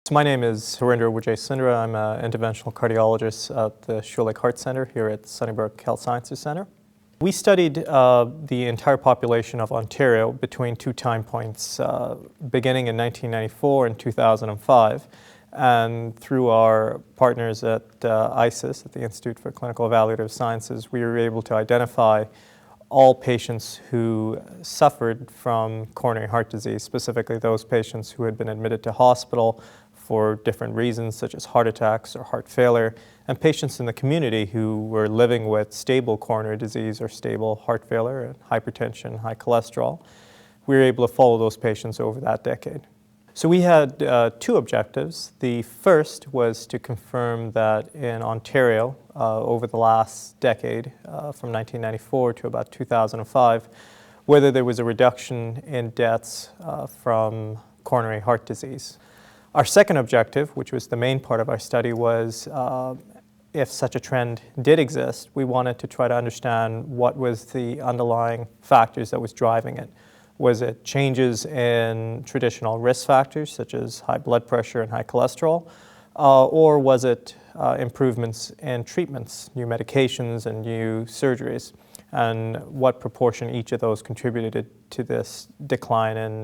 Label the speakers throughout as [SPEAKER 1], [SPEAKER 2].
[SPEAKER 1] So my name is Harinder Vijay-Sindra. I'm an interventional cardiologist at the Shore Lake Heart Center here at Sunnybrook Health Sciences Center. We studied the entire population of Ontario between two time points, beginning in 1994 and 2005. And through our partners at ICIS, at the Institute for Clinical Evaluative Sciences, we were able to identify all patients who suffered from coronary heart disease, specifically those patients who had been admitted to hospital for different reasons, such as heart attacks or heart failure, and patients in the community who were living with stable coronary disease or stable heart failure, and hypertension, high cholesterol. We were able to follow those patients over that decade. So we had two objectives. The first was to confirm that in Ontario, over the last decade, from 1994 to about 2005, whether there was a reduction in deaths from coronary heart disease. Our second objective, which was the main part of our study, was if such a trend did exist, we wanted to try to understand what was the underlying factors that was driving it. Was it changes in traditional risk factors, such as high blood pressure and high cholesterol, or was it improvements in treatments, new medications and new surgeries, and what proportion each of those contributed to this decline in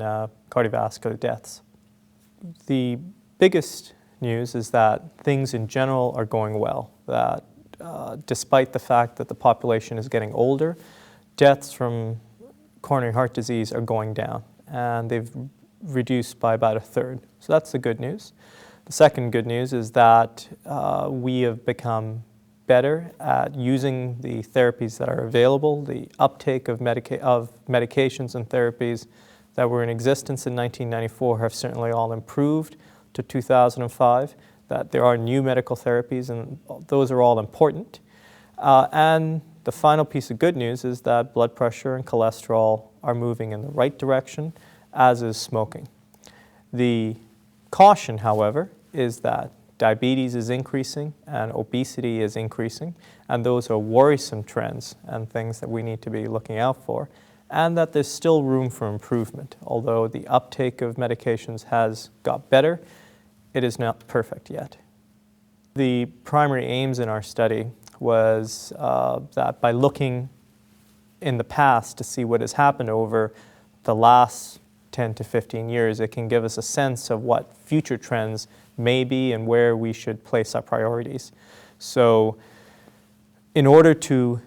[SPEAKER 1] cardiovascular deaths? The biggest news is that things in general are going well, that despite the fact that the population is getting older, deaths from coronary heart disease are going down, and they've reduced by about a third. So that's the good news. The second good news is that we have become better at using the therapies that are available. The uptake of medications and therapies that were in existence in 1994 have certainly all improved to 2005, that there are new medical therapies, and those are all important. And the final piece of good news is that blood pressure and cholesterol are moving in the right direction, as is smoking. The caution, however, is that diabetes is increasing and obesity is increasing, and those are worrisome trends and things that we need to be looking out for, and that there's still room for improvement. Although the uptake of medications has got better, it is not perfect yet. The primary aims in our study was that by looking in the past to see what has happened over the last 10 to 15 years, it can give us a sense of what future trends may be and where we should place our priorities. So in order to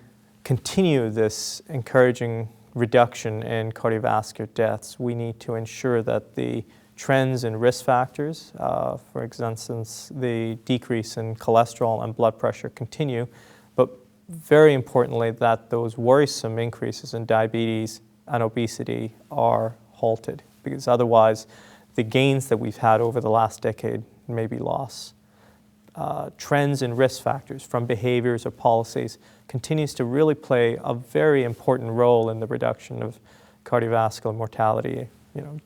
[SPEAKER 1] continue this encouraging reduction in cardiovascular deaths, we need to ensure that the trends in risk factors, for instance, the decrease in cholesterol and blood pressure continue, but very importantly that those worrisome increases in diabetes and obesity are halted, because otherwise the gains that we've had over the last decade may be lost. Trends in risk factors from behaviors or policies continues to really play a very important role in the reduction of cardiovascular mortality,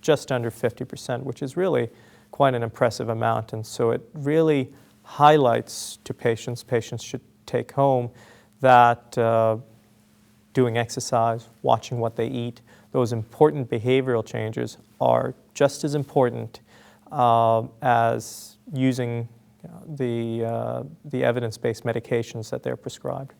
[SPEAKER 1] just under 50%, which is really quite an impressive amount. And so it really highlights to patients should take home that doing exercise, watching what they eat, those important behavioral changes are just as important as using the evidence-based medications that they're prescribed.